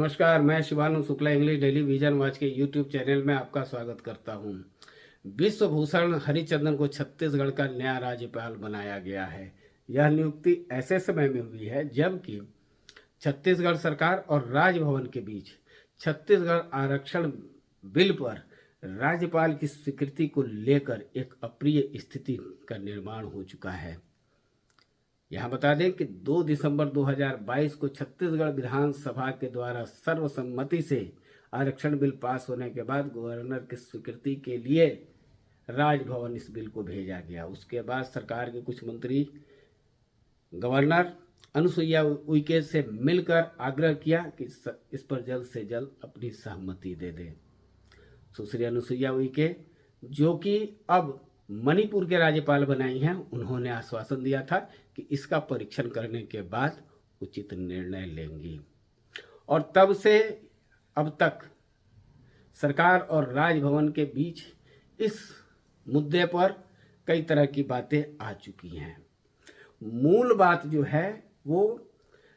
नमस्कार, मैं Shivanand Shukla English daily vision watch के यूट्यूब चैनल में आपका स्वागत करता हूं। विश्व भूषण हरिचंदन को छत्तीसगढ़ का नया राज्यपाल बनाया गया है। यह नियुक्ति ऐसे समय में हुई है जबकि छत्तीसगढ़ सरकार और राजभवन के बीच छत्तीसगढ़ आरक्षण बिल पर राज्यपाल की स्वीकृति को लेकर एक अप्रिय स्थिति का निर्माण हो चुका है। यहाँ बता दें कि 2 दिसंबर 2022 को छत्तीसगढ़ विधानसभा के द्वारा सर्वसम्मति से आरक्षण बिल पास होने के बाद गवर्नर की स्वीकृति के लिए राजभवन इस बिल को भेजा गया। उसके बाद सरकार के कुछ मंत्री गवर्नर अनुसुईया उइके से मिलकर आग्रह किया कि इस पर जल्द से जल्द अपनी सहमति दे दें। सुश्री अनुसुईया उइके, जो कि अब मणिपुर के राज्यपाल बनाई हैं, उन्होंने आश्वासन दिया था कि इसका परीक्षण करने के बाद उचित निर्णय लेंगी। और तब से अब तक सरकार और राजभवन के बीच इस मुद्दे पर कई तरह की बातें आ चुकी हैं। मूल बात जो है वो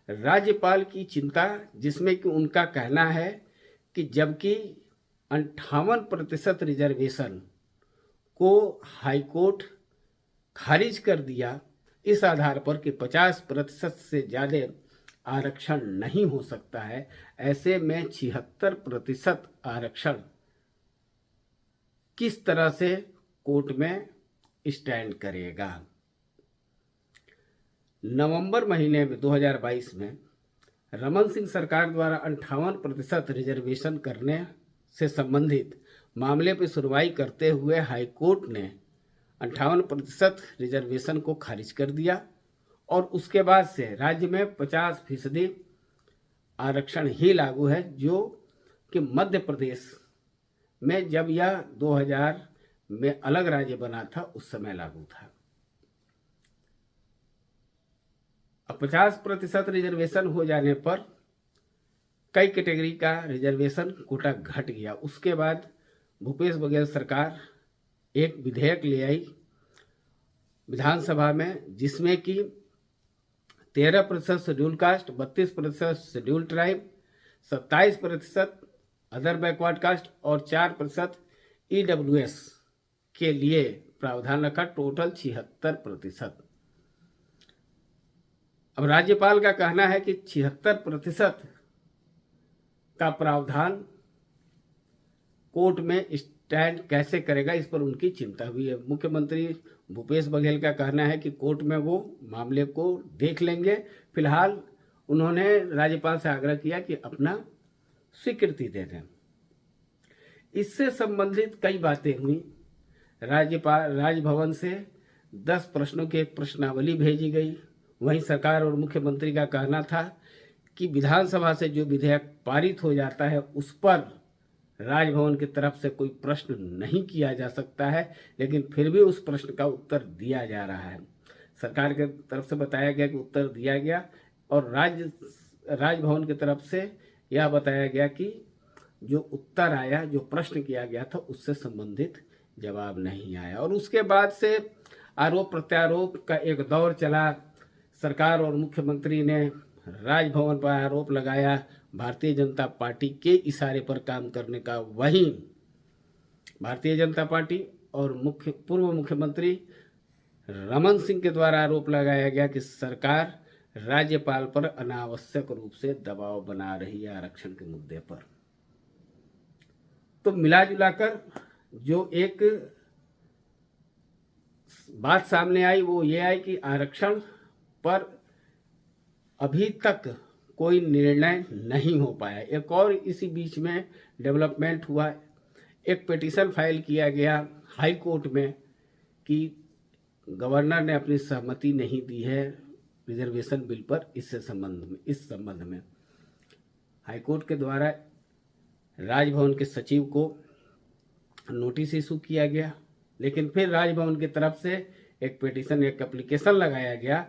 राज्यपाल की चिंता, जिसमें कि उनका कहना है कि जबकि 58% रिजर्वेशन को हाईकोर्ट खारिज कर दिया इस आधार पर कि 50% से ज़्यादा आरक्षण नहीं हो सकता है, ऐसे में 76% आरक्षण किस तरह से कोर्ट में स्टैंड करेगा। नवंबर महीने में 2022 में रमन सिंह सरकार द्वारा 58% रिजर्वेशन करने से संबंधित मामले पर सुनवाई करते हुए हाईकोर्ट ने 58% रिजर्वेशन को खारिज कर दिया और उसके बाद से राज्य में 50% आरक्षण ही लागू है, जो कि मध्य प्रदेश में जब यह 2000 में अलग राज्य बना था उस समय लागू था। अब 50% रिजर्वेशन हो जाने पर कई कैटेगरी का रिजर्वेशन कोटा घट गया। उसके बाद भूपेश बघेल सरकार एक विधेयक ले आई विधानसभा में, जिसमें कि 13% schedule caste, 32% schedule tribe, 27% other backward caste और 4% EWS के लिए प्रावधान रखा, टोटल 76%। अब राज्यपाल का कहना है कि 76% का प्रावधान कोर्ट में स्टैंड कैसे करेगा, इस पर उनकी चिंता हुई है। मुख्यमंत्री भूपेश बघेल का कहना है कि कोर्ट में वो मामले को देख लेंगे। फिलहाल उन्होंने राज्यपाल से आग्रह किया कि अपना स्वीकृति दे दें। इससे संबंधित कई बातें हुई। राजभवन से 10 प्रश्नों की एक प्रश्नावली भेजी गई। वहीं सरकार और मुख्यमंत्री का कहना था कि विधानसभा से जो विधेयक पारित हो जाता है उस पर राजभवन की तरफ से कोई प्रश्न नहीं किया जा सकता है, लेकिन फिर भी उस प्रश्न का उत्तर दिया जा रहा है। सरकार की तरफ से बताया गया कि उत्तर दिया गया और राजभवन की तरफ से यह बताया गया कि जो उत्तर आया, जो प्रश्न किया गया था, उससे संबंधित जवाब नहीं आया। और उसके बाद से आरोप प्रत्यारोप का एक दौर चला। सरकार और मुख्यमंत्री ने राजभवन पर आरोप लगाया भारतीय जनता पार्टी के इशारे पर काम करने का। वहीं भारतीय जनता पार्टी और पूर्व मुख्यमंत्री रमन सिंह के द्वारा आरोप लगाया गया कि सरकार राज्यपाल पर अनावश्यक रूप से दबाव बना रही है आरक्षण के मुद्दे पर। तो मिला जुलाकर जो एक बात सामने आई वो ये आई कि आरक्षण पर अभी तक कोई निर्णय नहीं हो पाया। एक और इसी बीच में डेवलपमेंट हुआ। एक पिटीशन फाइल किया गया हाई कोर्ट में कि गवर्नर ने अपनी सहमति नहीं दी है रिजर्वेशन बिल पर। इस संबंध में हाई कोर्ट के द्वारा राजभवन के सचिव को नोटिस इशू किया गया, लेकिन फिर राजभवन की तरफ से एक पिटीशन, एक एप्लीकेशन लगाया गया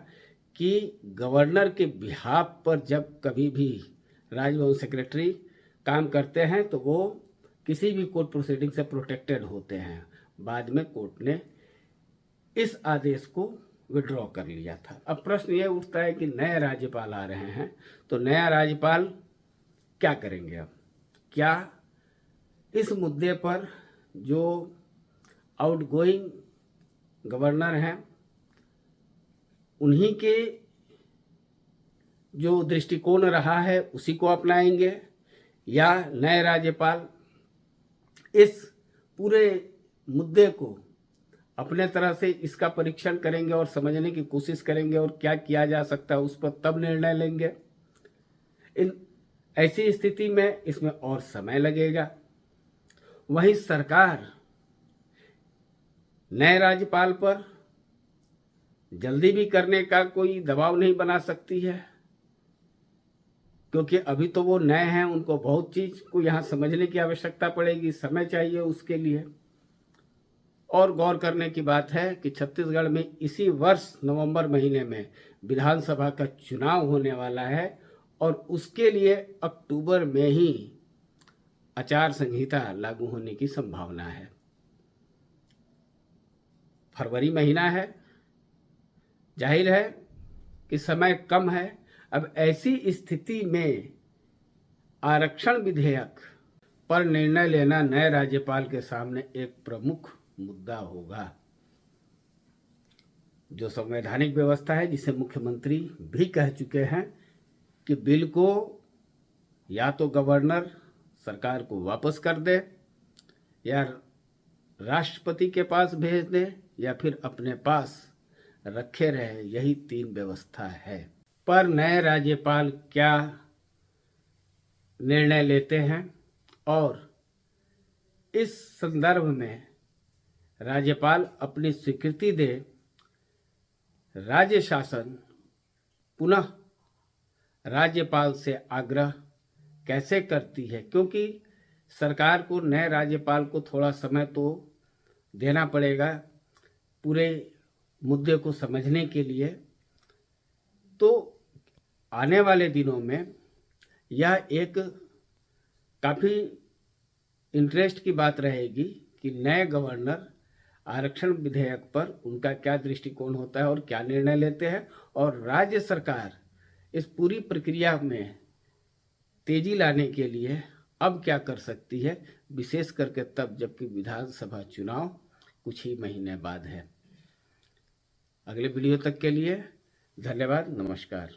कि गवर्नर के बिहाफ पर जब कभी भी राजभवन सेक्रेटरी काम करते हैं तो वो किसी भी कोर्ट प्रोसीडिंग से प्रोटेक्टेड होते हैं। बाद में कोर्ट ने इस आदेश को विड्रॉ कर लिया था। अब प्रश्न ये उठता है कि नए राज्यपाल आ रहे हैं, तो नया राज्यपाल क्या करेंगे अब? क्या इस मुद्दे पर जो आउटगोइंग गवर्नर हैं उन्हीं के जो दृष्टिकोण रहा है उसी को अपनाएंगे, या नए राज्यपाल इस पूरे मुद्दे को अपने तरह से इसका परीक्षण करेंगे और समझने की कोशिश करेंगे और क्या किया जा सकता है उस पर तब निर्णय लेंगे? इन ऐसी स्थिति में इसमें और समय लगेगा। वहीं सरकार नए राज्यपाल पर जल्दी भी करने का कोई दबाव नहीं बना सकती है, क्योंकि अभी तो वो नए हैं, उनको बहुत चीज को यहाँ समझने की आवश्यकता पड़ेगी, समय चाहिए उसके लिए। और गौर करने की बात है कि छत्तीसगढ़ में इसी वर्ष नवंबर महीने में विधानसभा का चुनाव होने वाला है और उसके लिए अक्टूबर में ही आचार संहिता लागू होने की संभावना है। फरवरी महीना है, जाहिर है कि समय कम है। अब ऐसी स्थिति में आरक्षण विधेयक पर निर्णय लेना नए राज्यपाल के सामने एक प्रमुख मुद्दा होगा। जो संवैधानिक व्यवस्था है, जिसे मुख्यमंत्री भी कह चुके हैं कि बिल को या तो गवर्नर सरकार को वापस कर दे, या राष्ट्रपति के पास भेज दे, या फिर अपने पास रखे रहे, यही 3 व्यवस्था है। पर नए राज्यपाल क्या निर्णय लेते हैं और इस संदर्भ में राज्यपाल अपनी स्वीकृति दे, राज्य शासन पुनः राज्यपाल से आग्रह कैसे करती है, क्योंकि सरकार को नए राज्यपाल को थोड़ा समय तो देना पड़ेगा पूरे मुद्दे को समझने के लिए। तो आने वाले दिनों में यह एक काफ़ी इंटरेस्ट की बात रहेगी कि नए गवर्नर आरक्षण विधेयक पर उनका क्या दृष्टिकोण होता है और क्या निर्णय लेते हैं, और राज्य सरकार इस पूरी प्रक्रिया में तेजी लाने के लिए अब क्या कर सकती है, विशेष करके तब जबकि विधानसभा चुनाव कुछ ही महीने बाद है। अगले वीडियो तक के लिए धन्यवाद, नमस्कार।